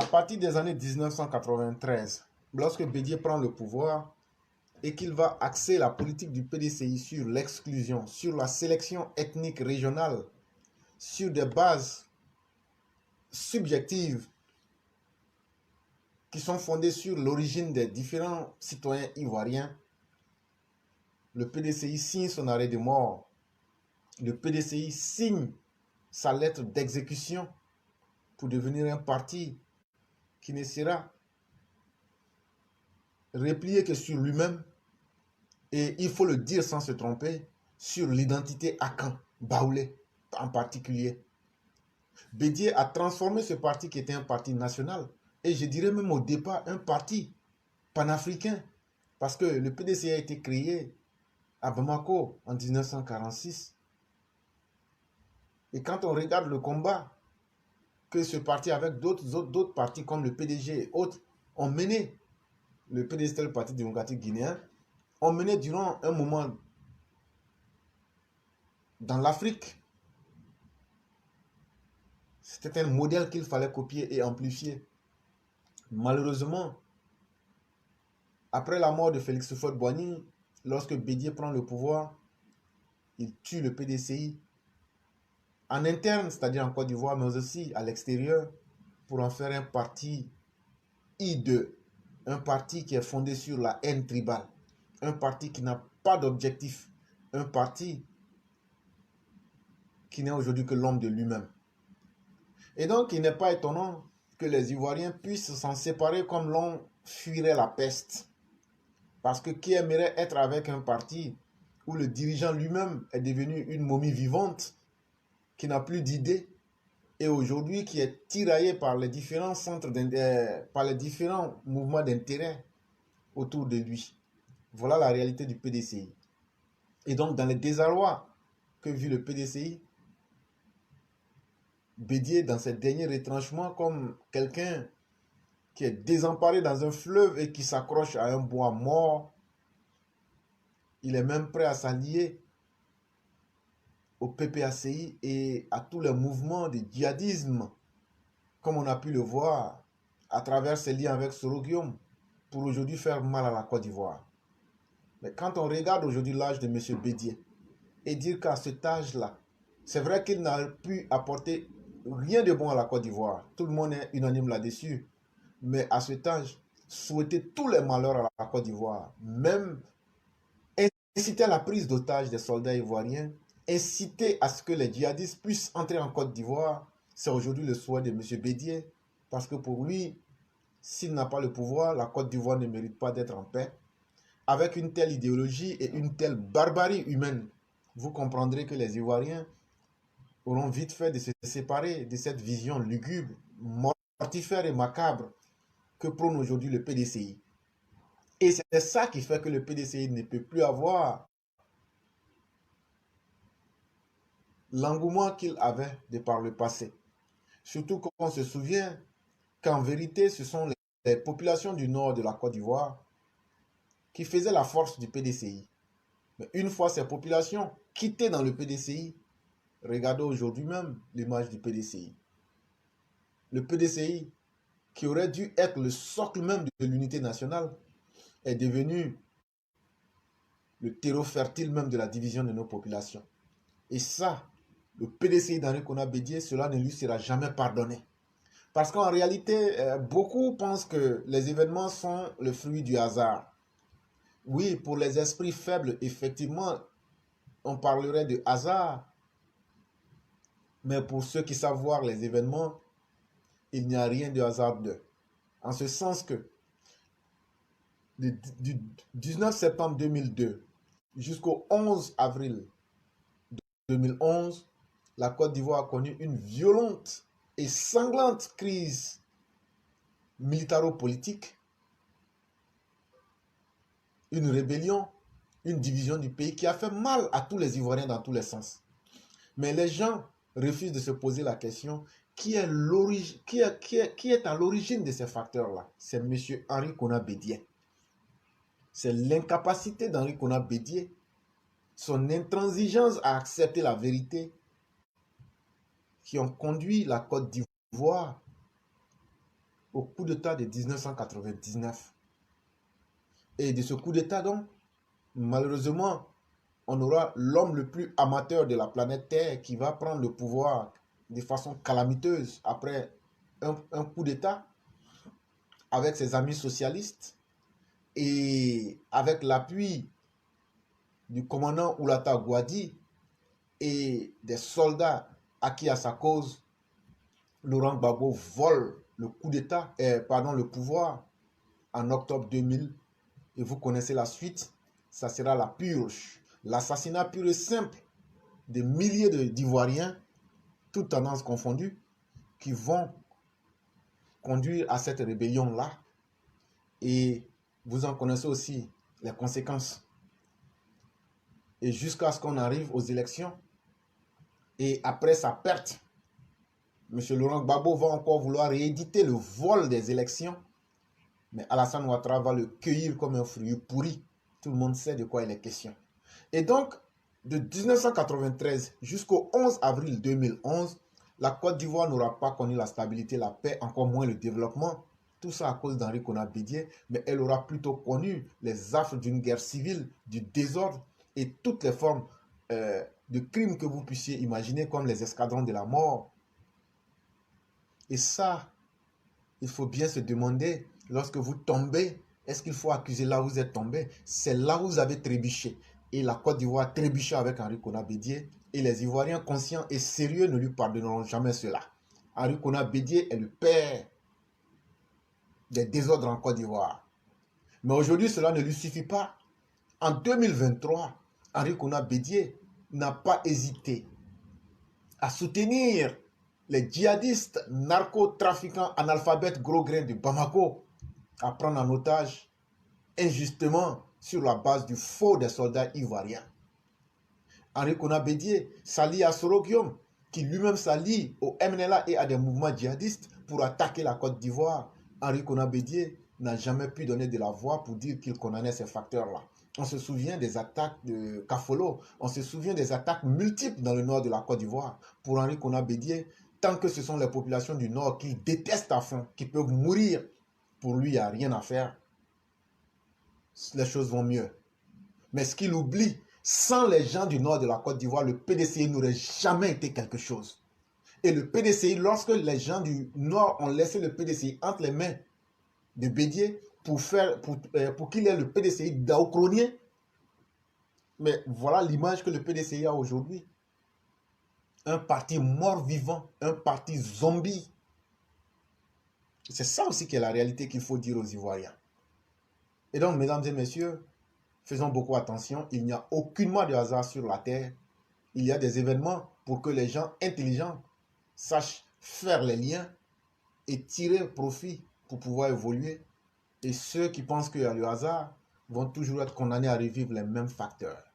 À partir des années 1993, lorsque Bédié prend le pouvoir et qu'il va axer la politique du PDCI sur l'exclusion, sur la sélection ethnique régionale, sur des bases subjectives qui sont fondées sur l'origine des différents citoyens ivoiriens, le PDCI signe son arrêt de mort. Le PDCI signe sa lettre d'exécution pour devenir un parti qui ne sera replié que sur lui-même et, il faut le dire sans se tromper, sur l'identité Akan, Baoulé en particulier. Bédié a transformé ce parti qui était un parti national et je dirais même au départ un parti panafricain parce que le PDCI a été créé à Bamako en 1946. Et quand on regarde le combat que ce parti avec d'autres partis comme le PDG et autres ont mené, le PDG c'était le Parti démocratique guinéen, ont mené durant un moment dans l'Afrique. C'était un modèle qu'il fallait copier et amplifier. Malheureusement, après la mort de Félix Houphouët-Boigny, lorsque Bédié prend le pouvoir, il tue le PDCI en interne, c'est-à-dire en Côte d'Ivoire, mais aussi à l'extérieur, pour en faire un parti hideux, un parti qui est fondé sur la haine tribale, un parti qui n'a pas d'objectif, un parti qui n'est aujourd'hui que l'homme de lui-même. Et donc, il n'est pas étonnant que les Ivoiriens puissent s'en séparer comme l'on fuirait la peste. Parce que qui aimerait être avec un parti où le dirigeant lui-même est devenu une momie vivante, qui n'a plus d'idées, et aujourd'hui qui est tiraillé par les différents par les différents mouvements d'intérêt autour de lui. Voilà la réalité du PDCI. Et donc, dans le désarroi que vit le PDCI, Bédié, dans ses derniers retranchements, comme quelqu'un qui est désemparé dans un fleuve et qui s'accroche à un bois mort, il est même prêt à s'allier au PPACI et à tous les mouvements de djihadisme, comme on a pu le voir à travers ses liens avec Soro Guillaume, pour aujourd'hui faire mal à la Côte d'Ivoire. Mais quand on regarde aujourd'hui l'âge de M. Bédié, et dire qu'à cet âge-là, c'est vrai qu'il n'a pu apporter rien de bon à la Côte d'Ivoire. Tout le monde est unanime là-dessus. Mais à cet âge, souhaiter tous les malheurs à la Côte d'Ivoire, même inciter à la prise d'otages des soldats ivoiriens, inciter à ce que les djihadistes puissent entrer en Côte d'Ivoire, c'est aujourd'hui le souhait de M. Bédié. Parce que pour lui, s'il n'a pas le pouvoir, la Côte d'Ivoire ne mérite pas d'être en paix. Avec une telle idéologie et une telle barbarie humaine, vous comprendrez que les Ivoiriens auront vite fait de se séparer de cette vision lugubre, mortifère et macabre que prône aujourd'hui le PDCI. Et c'est ça qui fait que le PDCI ne peut plus avoir l'engouement qu'il avait de par le passé. Surtout qu'on se souvient qu'en vérité, ce sont les populations du nord de la Côte d'Ivoire qui faisaient la force du PDCI. Mais une fois ces populations quittées dans le PDCI, regardez aujourd'hui même l'image du PDCI. Le PDCI, qui aurait dû être le socle même de l'unité nationale, est devenu le terreau fertile même de la division de nos populations. Et ça, le PDCI d'Henri Konan Bédié, cela ne lui sera jamais pardonné. Parce qu'en réalité, beaucoup pensent que les événements sont le fruit du hasard. Oui, pour les esprits faibles, effectivement, on parlerait de hasard. Mais pour ceux qui savent voir les événements, il n'y a rien de hasardeux. En ce sens que du 19 septembre 2002 jusqu'au 11 avril 2011, la Côte d'Ivoire a connu une violente et sanglante crise militaro-politique, une rébellion, une division du pays qui a fait mal à tous les Ivoiriens dans tous les sens. Mais les gens refusent de se poser la question qui est à l'origine de ces facteurs-là. C'est M. Henri Konan Bédié. C'est l'incapacité d'Henri Konan Bédié, son intransigeance à accepter la vérité qui ont conduit la Côte d'Ivoire au coup d'État de 1999. Et de ce coup d'État, donc, malheureusement, on aura l'homme le plus amateur de la planète Terre qui va prendre le pouvoir de façon calamiteuse après un coup d'État avec ses amis socialistes et avec l'appui du commandant Oulata Gouadi et des soldats acquis à sa cause. Laurent Gbagbo vole le coup d'État, le pouvoir en octobre 2000. Et vous connaissez la suite, ça sera la purge. L'assassinat pur et simple de milliers d'Ivoiriens, toutes tendances confondues, qui vont conduire à cette rébellion-là. Et vous en connaissez aussi les conséquences. Et jusqu'à ce qu'on arrive aux élections. Et après sa perte, M. Laurent Gbagbo va encore vouloir rééditer le vol des élections. Mais Alassane Ouattara va le cueillir comme un fruit pourri. Tout le monde sait de quoi il est question. Et donc, de 1993 jusqu'au 11 avril 2011, la Côte d'Ivoire n'aura pas connu la stabilité, la paix, encore moins le développement. Tout ça à cause d'Henri Konan Bédié, mais elle aura plutôt connu les affres d'une guerre civile, du désordre et toutes les formes de crimes que vous puissiez imaginer, comme les escadrons de la mort. Et ça, il faut bien se demander, lorsque vous tombez, est-ce qu'il faut accuser là où vous êtes tombé? C'est là où vous avez trébuché. Et la Côte d'Ivoire a trébuché avec Henri Konan Bédié. Et les Ivoiriens conscients et sérieux ne lui pardonneront jamais cela. Henri Konan Bédié est le père des désordres en Côte d'Ivoire. Mais aujourd'hui, cela ne lui suffit pas. En 2023, Henri Konan Bédié n'a pas hésité à soutenir les djihadistes, narcotrafiquants, analphabètes, gros grains de Bamako, à prendre en otage injustement sur la base du faux des soldats ivoiriens. Henri Konan Bédié s'allie à Sorogium, qui lui-même s'allie au MNLA et à des mouvements djihadistes pour attaquer la Côte d'Ivoire. Henri Konan Bédié n'a jamais pu donner de la voix pour dire qu'il condamnait ces facteurs-là. On se souvient des attaques de Kafolo, on se souvient des attaques multiples dans le nord de la Côte d'Ivoire. Pour Henri Konan Bédié, tant que ce sont les populations du nord qu'il déteste à fond, qui peuvent mourir, pour lui, il n'y a rien à faire. Les choses vont mieux. Mais ce qu'il oublie, sans les gens du nord de la Côte d'Ivoire, le PDCI n'aurait jamais été quelque chose. Et le PDCI, lorsque les gens du nord ont laissé le PDCI entre les mains de Bédié pour qu'il ait le PDCI daocronien, mais voilà l'image que le PDCI a aujourd'hui. Un parti mort-vivant, un parti zombie. C'est ça aussi qui est la réalité qu'il faut dire aux Ivoiriens. Et donc, mesdames et messieurs, faisons beaucoup attention. Il n'y a aucunement de hasard sur la terre. Il y a des événements pour que les gens intelligents sachent faire les liens et tirer profit pour pouvoir évoluer. Et ceux qui pensent qu'il y a le hasard vont toujours être condamnés à revivre les mêmes facteurs.